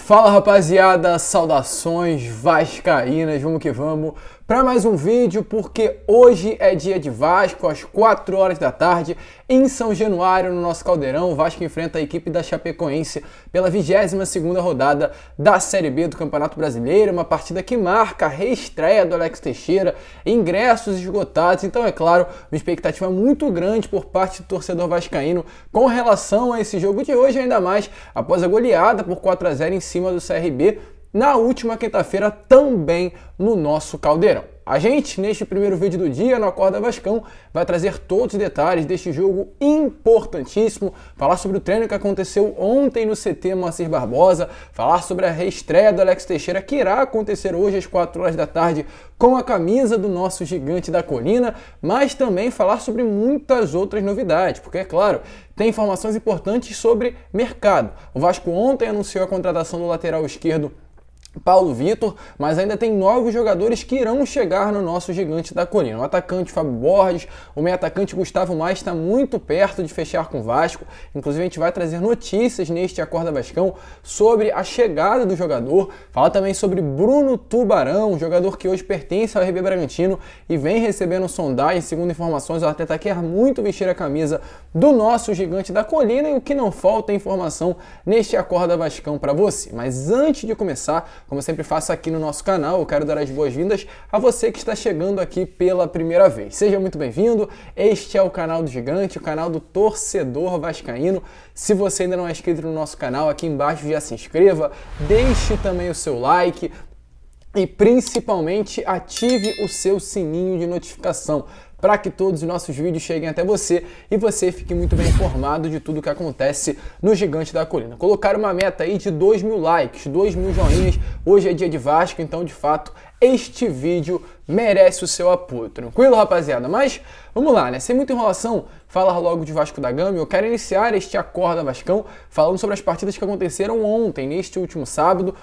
Fala rapaziada, saudações vascaínas, vamos que vamos para mais um vídeo, porque hoje é dia de Vasco, às 4 horas da tarde, em São Januário, no nosso Caldeirão. O Vasco enfrenta a equipe da Chapecoense pela 22ª rodada da Série B do Campeonato Brasileiro, uma partida que marca a reestreia do Alex Teixeira, ingressos esgotados, então é claro, uma expectativa muito grande por parte do torcedor vascaíno com relação a esse jogo de hoje, ainda mais após a goleada por 4-0 em cima do CRB, na última quinta-feira, também no nosso Caldeirão. A gente, neste primeiro vídeo do dia, no Acorda Vascão, vai trazer todos os detalhes deste jogo importantíssimo, falar sobre o treino que aconteceu ontem no CT Moacir Barbosa, falar sobre a reestreia do Alex Teixeira, que irá acontecer hoje às 4 horas da tarde com a camisa do nosso gigante da colina, mas também falar sobre muitas outras novidades, porque, é claro, tem informações importantes sobre mercado. O Vasco ontem anunciou a contratação do lateral esquerdo Paulo Vitor, mas ainda tem novos jogadores que irão chegar no nosso gigante da colina. O atacante Fábio Borges, o meio-atacante Gustavo Maia está muito perto de fechar com o Vasco. Inclusive a gente vai trazer notícias neste Acorda Vascão sobre a chegada do jogador. Fala também sobre Bruno Tubarão, um jogador que hoje pertence ao RB Bragantino e vem recebendo sondagem. Segundo informações, o atleta quer muito vestir a camisa do nosso gigante da colina, e o que não falta é informação neste Acorda Vascão para você. Mas antes de começar, como eu sempre faço aqui no nosso canal, eu quero dar as boas-vindas a você que está chegando aqui pela primeira vez. Seja muito bem-vindo, este é o canal do Gigante, o canal do torcedor vascaíno. Se você ainda não é inscrito no nosso canal, aqui embaixo já se inscreva, deixe também o seu like e principalmente ative o seu sininho de notificação, para que todos os nossos vídeos cheguem até você e você fique muito bem informado de tudo que acontece no Gigante da Colina. Colocar uma meta aí de 2.000 likes, 2.000 joinhas. Hoje é dia de Vasco, então de fato este vídeo merece o seu apoio. Tranquilo, rapaziada? Mas vamos lá, né? Sem muita enrolação, falar logo de Vasco da Gama. Eu quero iniciar este Acorda Vascão falando sobre as partidas que aconteceram ontem, neste último sábado,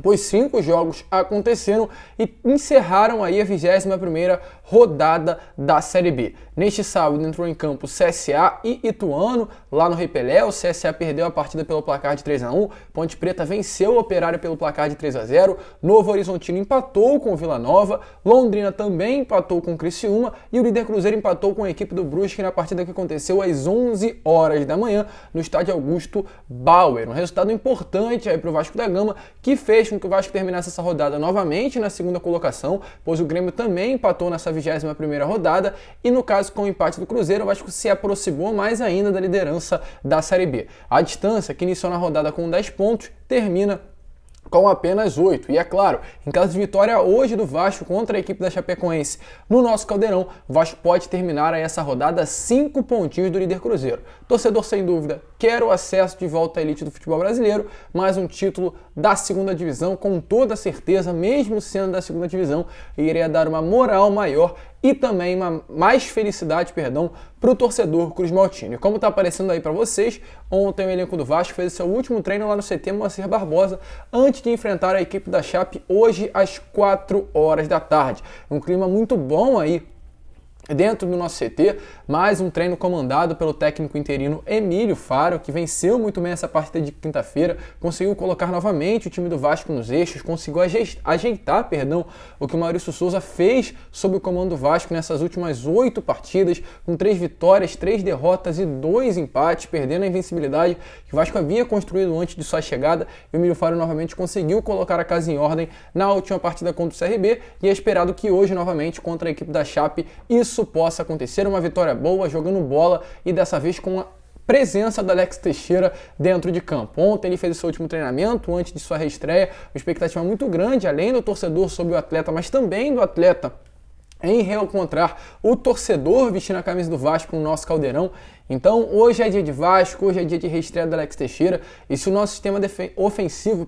pois 5 jogos aconteceram e encerraram aí a 21ª rodada da Série B. Neste sábado entrou em campo CSA e Ituano, lá no Rei Pelé. O CSA perdeu a partida pelo placar de 3-1, Ponte Preta venceu o Operário pelo placar de 3-0, Novo Horizontino empatou com o Vila Nova, Londrina também empatou com o Criciúma e o líder Cruzeiro empatou com a equipe do Brusque na partida que aconteceu às 11 horas da manhã no estádio Augusto Bauer. Um resultado importante aí para o Vasco da Gama, que fez com que o Vasco terminasse essa rodada novamente na segunda colocação, pois o Grêmio também empatou nessa 21ª rodada e, no caso, com o empate do Cruzeiro, o Vasco se aproximou mais ainda da liderança da Série B. A distância, que iniciou na rodada com 10 pontos, termina com apenas 8. E é claro, em caso de vitória hoje do Vasco contra a equipe da Chapecoense no nosso Caldeirão, o Vasco pode terminar aí essa rodada 5 pontinhos do líder Cruzeiro. Torcedor, sem dúvida, quer o acesso de volta à elite do futebol brasileiro, mas um título da segunda divisão, com toda certeza, mesmo sendo da segunda divisão, iria dar uma moral maior e também mais felicidade, para o torcedor Cruz Maltino. E como está aparecendo aí para vocês, ontem o elenco do Vasco fez seu último treino lá no CT Moacir Barbosa, antes de enfrentar a equipe da Chape hoje às 4 horas da tarde. Um clima muito bom aí dentro do nosso CT, mais um treino comandado pelo técnico interino Emílio Faro, que venceu muito bem essa partida de quinta-feira, conseguiu colocar novamente o time do Vasco nos eixos, conseguiu ajeitar o que o Maurício Souza fez sob o comando do Vasco nessas últimas 8 partidas, com 3 vitórias, 3 derrotas e 2 empates, perdendo a invencibilidade que o Vasco havia construído antes de sua chegada. E o Emílio Faro novamente conseguiu colocar a casa em ordem na última partida contra o CRB, e é esperado que hoje, novamente, contra a equipe da Chape, isso possa acontecer, uma vitória boa, jogando bola e dessa vez com a presença do Alex Teixeira dentro de campo. Ontem ele fez o seu último treinamento antes de sua reestreia, uma expectativa muito grande, além do torcedor sobre o atleta, mas também do atleta em reencontrar o torcedor vestindo a camisa do Vasco no nosso Caldeirão. Então, hoje é dia de Vasco, hoje é dia de reestreia do Alex Teixeira, e se o nosso sistema ofensivo,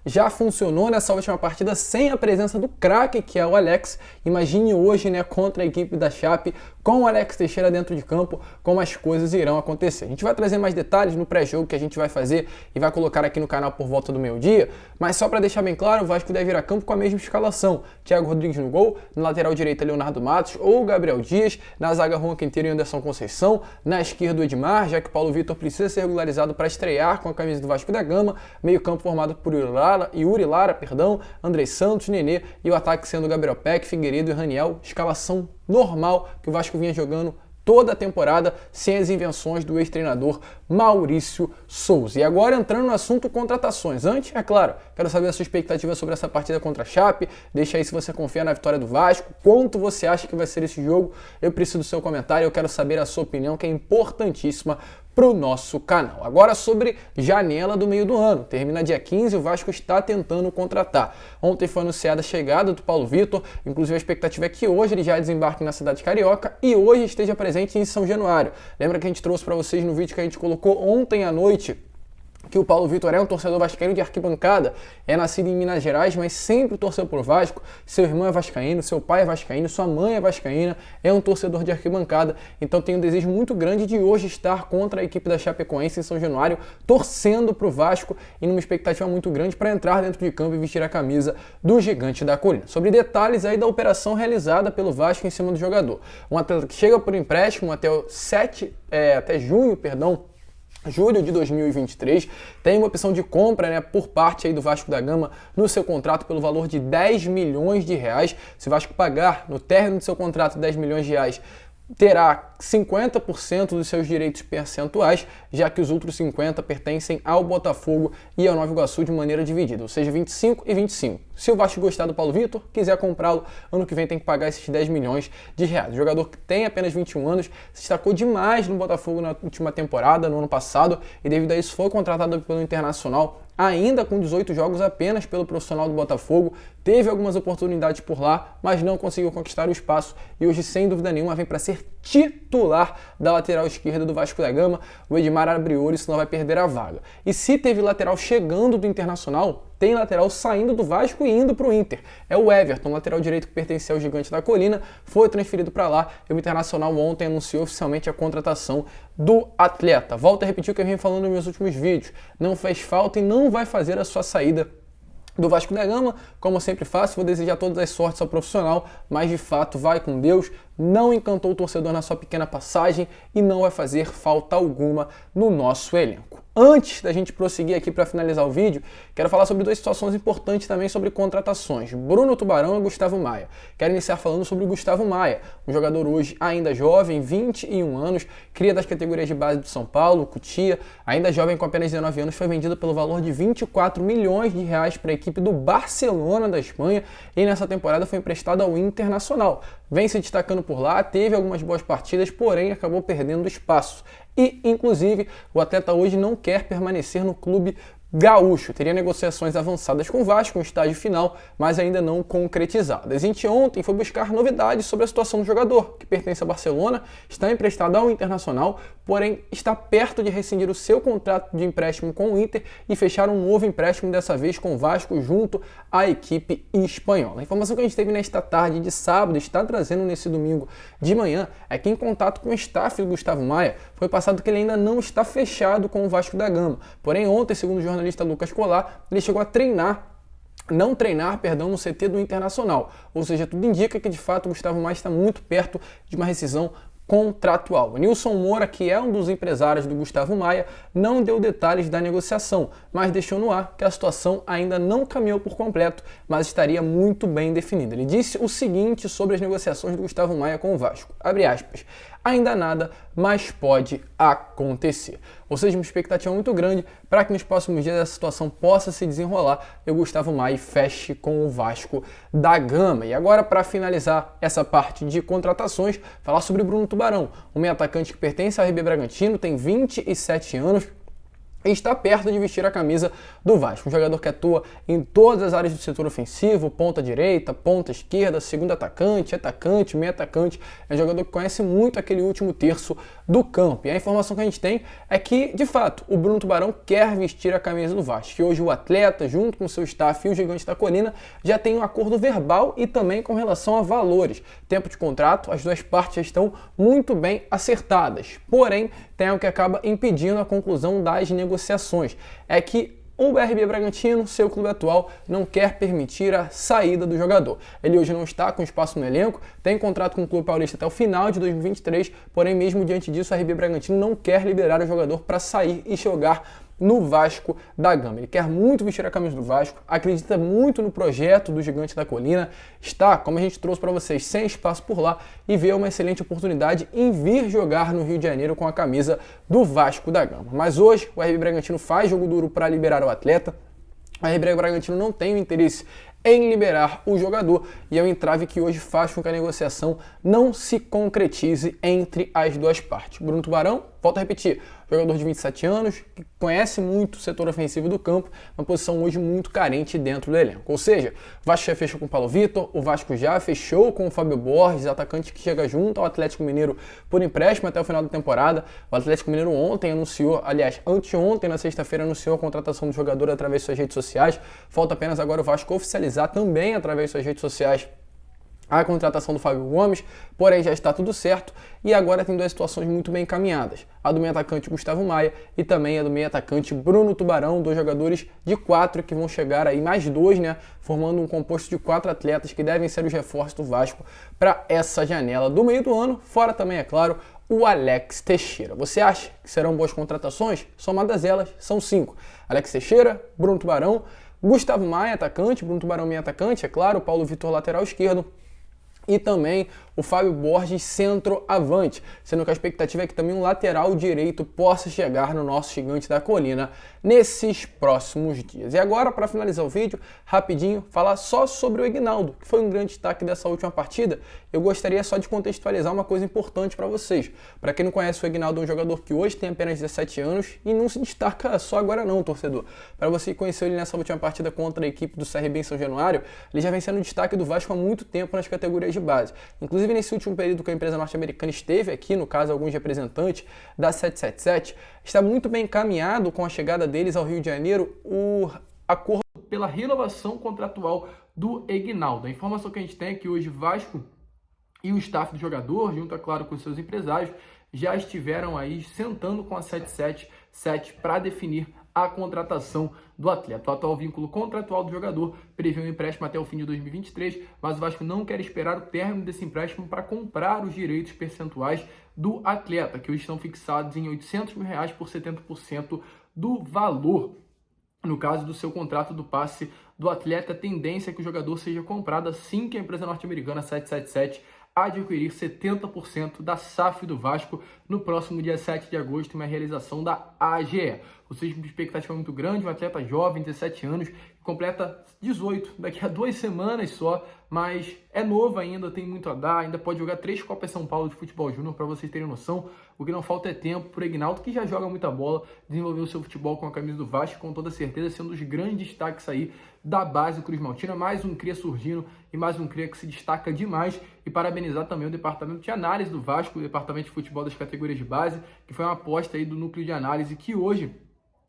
já funcionou nessa última partida sem a presença do craque, que é o Alex, imagine hoje, né, contra a equipe da Chape, com o Alex Teixeira dentro de campo, como as coisas irão acontecer. A gente vai trazer mais detalhes no pré-jogo que a gente vai fazer e vai colocar aqui no canal por volta do meio-dia, mas só para deixar bem claro, o Vasco deve ir a campo com a mesma escalação: Thiago Rodrigues no gol, na lateral direita Leonardo Matos ou Gabriel Dias, na zaga Juan Quinteiro e Anderson Conceição, nas esquerda o Edmar, já que Paulo Vitor precisa ser regularizado para estrear com a camisa do Vasco da Gama, meio campo formado por Yuri Lara, Andrei Santos, Nenê e o ataque sendo Gabriel Peck, Figueiredo e Raniel, escalação normal que o Vasco vinha jogando toda a temporada, sem as invenções do ex-treinador Maurício Souza. E agora entrando no assunto contratações. Antes, é claro, quero saber a sua expectativa sobre essa partida contra a Chape. Deixa aí se você confia na vitória do Vasco, quanto você acha que vai ser esse jogo. Eu preciso do seu comentário, eu quero saber a sua opinião, que é importantíssima para o nosso canal. Agora sobre janela do meio do ano. Termina dia 15, o Vasco está tentando contratar. Ontem foi anunciada a chegada do Paulo Vitor, inclusive a expectativa é que hoje ele já desembarque na cidade carioca e hoje esteja presente em São Januário. Lembra que a gente trouxe para vocês no vídeo que a gente colocou ontem à noite que o Paulo Vitor é um torcedor vascaíno de arquibancada, é nascido em Minas Gerais, mas sempre torceu por Vasco, seu irmão é vascaíno, seu pai é vascaíno, sua mãe é vascaína, é um torcedor de arquibancada, então tem um desejo muito grande de hoje estar contra a equipe da Chapecoense em São Januário, torcendo para o Vasco e numa expectativa muito grande para entrar dentro de campo e vestir a camisa do Gigante da Colina. Sobre detalhes aí da operação realizada pelo Vasco em cima do jogador. Um atleta que chega por empréstimo até julho de 2023, tem uma opção de compra, por parte aí do Vasco da Gama no seu contrato pelo valor de 10 milhões de reais. Se o Vasco pagar no término do seu contrato 10 milhões de reais, terá 50% dos seus direitos percentuais, já que os outros 50% pertencem ao Botafogo e ao Nova Iguaçu de maneira dividida, ou seja, 25 e 25. Se o Vasco gostar do Paulo Vitor, quiser comprá-lo, ano que vem tem que pagar esses 10 milhões de reais. O jogador que tem apenas 21 anos se destacou demais no Botafogo na última temporada, no ano passado, e devido a isso foi contratado pelo Internacional, ainda com 18 jogos apenas pelo profissional do Botafogo, teve algumas oportunidades por lá, mas não conseguiu conquistar o espaço e hoje, sem dúvida nenhuma, vem para ser titular da lateral esquerda do Vasco da Gama. O Edmar Abriori, senão vai perder a vaga. E se teve lateral chegando do Internacional, tem lateral saindo do Vasco e indo para o Inter. É o Everton, lateral direito que pertencia ao Gigante da Colina, foi transferido para lá e o Internacional ontem anunciou oficialmente a contratação do atleta. Volto a repetir o que eu venho falando nos meus últimos vídeos. Não fez falta e não vai fazer a sua saída do Vasco da Gama, como eu sempre faço, vou desejar todas as sortes ao profissional, mas de fato vai com Deus, não encantou o torcedor na sua pequena passagem e não vai fazer falta alguma no nosso elenco. Antes da gente prosseguir aqui para finalizar o vídeo, quero falar sobre duas situações importantes também sobre contratações. Bruno Tubarão e Gustavo Maia. Quero iniciar falando sobre o Gustavo Maia, um jogador hoje ainda jovem, 21 anos, cria das categorias de base do São Paulo, Cotia, ainda jovem com apenas 19 anos, foi vendido pelo valor de 24 milhões de reais para a equipe do Barcelona da Espanha e nessa temporada foi emprestado ao Internacional. Vem se destacando por lá, teve algumas boas partidas, porém acabou perdendo espaço. E, inclusive, o atleta hoje não quer permanecer no clube gaúcho. Teria negociações avançadas com o Vasco, um estágio final, mas ainda não concretizadas. A gente ontem foi buscar novidades sobre a situação do jogador, que pertence ao Barcelona, está emprestado ao Internacional, porém está perto de rescindir o seu contrato de empréstimo com o Inter e fechar um novo empréstimo, dessa vez com o Vasco, junto à equipe espanhola. A informação que a gente teve nesta tarde de sábado, está trazendo nesse domingo de manhã, é que em contato com o staff do Gustavo Maia, foi passado que ele ainda não está fechado com o Vasco da Gama. Porém, ontem, segundo o jornalista Lucas Colar, ele chegou a não treinar no CT do Internacional. Ou seja, tudo indica que de fato o Gustavo Maia está muito perto de uma rescisão contratual. O Nilson Moura, que é um dos empresários do Gustavo Maia, não deu detalhes da negociação, mas deixou no ar que a situação ainda não caminhou por completo, mas estaria muito bem definida. Ele disse o seguinte sobre as negociações do Gustavo Maia com o Vasco, abre aspas, ainda nada, mas pode acontecer. Ou seja, uma expectativa muito grande para que nos próximos dias essa situação possa se desenrolar e o Gustavo Maia feche com o Vasco da Gama. E agora, para finalizar essa parte de contratações, falar sobre Bruno Tubarão, um meio atacante que pertence ao RB Bragantino, tem 27 anos, e está perto de vestir a camisa do Vasco. Um jogador que atua em todas as áreas do setor ofensivo, ponta direita, ponta esquerda, segundo atacante, meio atacante. É um jogador que conhece muito aquele último terço do campo. E a informação que a gente tem é que, de fato, o Bruno Tubarão quer vestir a camisa do Vasco. E hoje o atleta, junto com o seu staff e o Gigante da Colina, já tem um acordo verbal e também com relação a valores. Tempo de contrato, as duas partes já estão muito bem acertadas. Porém, tem algo que acaba impedindo a conclusão das negociações. É que o RB Bragantino, seu clube atual, não quer permitir a saída do jogador. Ele hoje não está com espaço no elenco, tem contrato com o clube paulista até o final de 2023, porém mesmo diante disso, o RB Bragantino não quer liberar o jogador para sair e jogar no Vasco da Gama. Ele quer muito vestir a camisa do Vasco, acredita muito no projeto do Gigante da Colina, está, como a gente trouxe para vocês, sem espaço por lá e vê uma excelente oportunidade em vir jogar no Rio de Janeiro com a camisa do Vasco da Gama. Mas hoje o RB Bragantino faz jogo duro para liberar o atleta. O RB Bragantino não tem o interesse em liberar o jogador e é um entrave que hoje faz com que a negociação não se concretize entre as duas partes. Bruno Tubarão, volto a repetir, jogador de 27 anos, que conhece muito o setor ofensivo do campo, uma posição hoje muito carente dentro do elenco. Ou seja, o Vasco já fechou com o Paulo Vitor, o Vasco já fechou com o Fábio Borges, atacante que chega junto ao Atlético Mineiro por empréstimo até o final da temporada. O Atlético Mineiro ontem anunciou, aliás, anteontem, na sexta-feira, anunciou a contratação do jogador através de suas redes sociais. Falta apenas agora o Vasco oficializar também através de suas redes sociais a contratação do Fábio Gomes, porém já está tudo certo e agora tem duas situações muito bem encaminhadas. A do meio-atacante Gustavo Maia e também a do meio-atacante Bruno Tubarão, dois jogadores de 4 que vão chegar aí, mais 2, né, formando um composto de 4 atletas que devem ser os reforços do Vasco para essa janela do meio do ano, fora também, é claro, o Alex Teixeira. Você acha que serão boas contratações? Somadas elas, são 5. Alex Teixeira, Bruno Tubarão, Gustavo Maia, atacante, Bruno Tubarão, meio atacante, é claro, Paulo Vitor, lateral esquerdo, e também o Fábio Borges, centroavante, sendo que a expectativa é que também um lateral direito possa chegar no nosso Gigante da Colina nesses próximos dias. E agora, para finalizar o vídeo, rapidinho, falar só sobre o Ignaldo, que foi um grande destaque dessa última partida. Eu gostaria só de contextualizar uma coisa importante para vocês. Para quem não conhece, o Ignaldo é um jogador que hoje tem apenas 17 anos e não se destaca só agora não, torcedor. Para você que conheceu ele nessa última partida contra a equipe do CRB em São Januário, ele já vem sendo destaque do Vasco há muito tempo nas categorias de base. Inclusive, nesse último período que a empresa norte-americana esteve aqui, no caso, alguns representantes da 777, está muito bem encaminhado com a chegada deles ao Rio de Janeiro o acordo pela renovação contratual do Ignaldo. A informação que a gente tem é que hoje Vasco e o staff do jogador, junto, é claro, com seus empresários, já estiveram aí sentando com a 777 para definir a contratação do atleta. O atual vínculo contratual do jogador prevê um empréstimo até o fim de 2023, mas o Vasco não quer esperar o término desse empréstimo para comprar os direitos percentuais do atleta, que hoje estão fixados em R$800 mil por 70% do valor. No caso do seu contrato do passe do atleta, a tendência é que o jogador seja comprado assim que a empresa norte-americana 777 adquirir 70% da SAF do Vasco no próximo dia 7 de agosto, uma realização da AGE. Ou seja, uma expectativa muito grande, um atleta jovem, 17 anos, que completa 18 daqui a 2 semanas só, mas é novo ainda, tem muito a dar, ainda pode jogar 3 Copas São Paulo de futebol júnior, para vocês terem noção. O que não falta é tempo para o Ignaldo, que já joga muita bola, desenvolver o seu futebol com a camisa do Vasco, com toda certeza, sendo um dos grandes destaques aí da base Cruz Maltina, mais um cria surgindo e mais um cria que se destaca demais. E parabenizar também o departamento de análise do Vasco, o departamento de futebol das categorias de base, que foi uma aposta aí do núcleo de análise, que hoje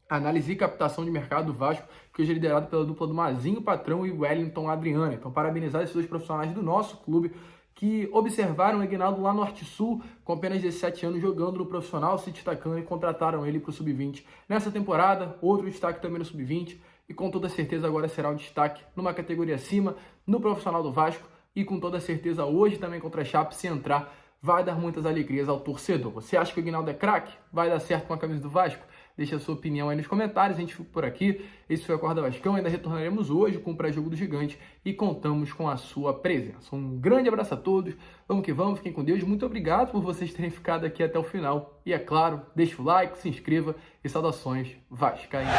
análise e captação de mercado do Vasco, que hoje é liderado pela dupla do Mazinho Patrão e Wellington Adriano. Então, parabenizar esses dois profissionais do nosso clube que observaram o Ignaldo lá no Norte Sul, com apenas 17 anos, jogando no profissional, se destacando, e contrataram ele para o Sub-20 nessa temporada. Outro destaque também no Sub-20, e com toda certeza agora será um destaque numa categoria acima, no profissional do Vasco, e com toda certeza hoje também contra a Chape, se entrar, vai dar muitas alegrias ao torcedor. Você acha que o Ignaldo é craque? Vai dar certo com a camisa do Vasco? Deixa a sua opinião aí nos comentários, a gente fica por aqui. Esse foi o Acorda Vascão, ainda retornaremos hoje com o pré-jogo do Gigante e contamos com a sua presença. Um grande abraço a todos, vamos que vamos, fiquem com Deus, muito obrigado por vocês terem ficado aqui até o final. E é claro, deixa o like, se inscreva e saudações vascaínas.